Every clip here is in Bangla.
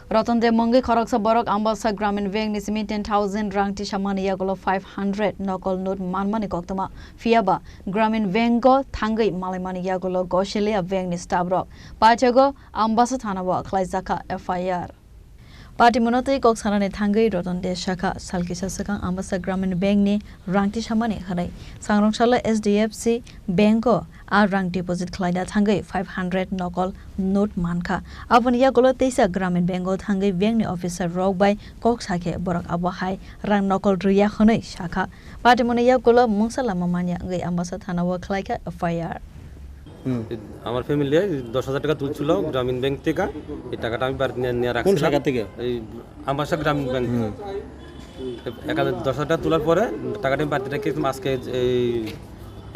Roton de Mongi Koroksa Borok Ambasa Gramin Veng Nisimi 10,000 Rang Tishamani Yagolo 500 Nokol Note Manmani Koktama Fiaba Gramin Vengo Tangai Malimani Yagolo Goshilia Veng Nistabrok Pachago Ambasa Tanawa Klaizaka FIR Party Monote Koksanane Tangai Roton de Shaka Salkisa Sakang Ambasa Gramin Veng ni Rang Tishamani Harai Sangrong Shala SDFC Bengo A rank deposit Klaida Tangai 500 Nokol Note Manka. Upon Yagolo Tesa Gramin Bengal Tangai Veng officer Rog by Koksake Borak Abahai Rang Nokol Riyahone Shaka. Patimone Yagolo Munsala Mamanya Gay Ambassadana work like a fire. আমার ফ্যামিলি 10,000 টাকা তুলছিল গ্রামীণ ব্যাংক থেকে এই টাকাটা আমি বাড়িতে নিয়ে রাখছিলাম কোন জায়গা থেকে এই আমবাসা গ্রামীণ ব্যাংক 10,000 টাকা তোলার পরে টাকাটা আমি বাড়িতে রেখে আজকে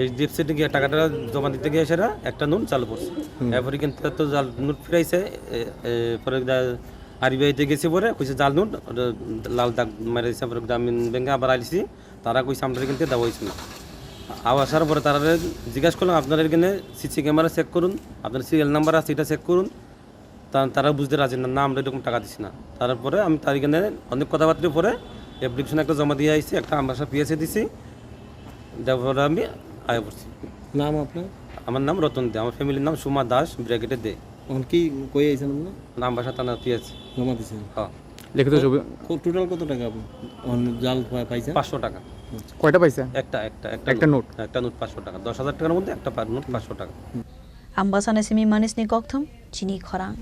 এই ডিপসি থেকে টাকাটা জমা দিতে গিয়ে সেটা একটা নোট চালু করছে এরপরে কিন্তু তো জাল নোট ফিরাইছে পরে আরবিআইতে গেছে পরে কইছে জাল নোট লাল দাগ মারাইছে পরে গ্রামীণ ব্যাংকে আবার আইছি তারা কইছে আমরা কিন্তু দেওয়া হইছে না আসার পরে তারা জিজ্ঞাসা করলাম আপনারা এখানে সিসি ক্যামেরা চেক করুন আপনার সিরিয়াল নাম্বার আছে এটা চেক করুন তারা বুঝতে রাজি না আমরা এরকম টাকা দিচ্ছি না তারপরে আমি তার এখানে অনেক কথাবার্তার পরে অ্যাপ্লিকেশন একটা জমা দিয়ে আইছি একটা আমবাসা পিএসএ দিছি তারপরে আমি আয় করছি নাম আপনার আমার নাম রতন দে আমার ফ্যামিলির নাম সুমা দাস ব্র্যাকেটে দে কি কই আইছেন আপনার আমবাসা থানা পিএসএ জমা দিছেন হ্যাঁ লিখিত ছবি টোটাল কত টাকা আপনি জাল পাইছেন 500 টাকা কয়টা পাইছেন একটা নোট 500 টাকা 10,000 টাকার মধ্যে একটা নোট 500 টাকা Ambasane Simi Manisni Koktum Chini Khorang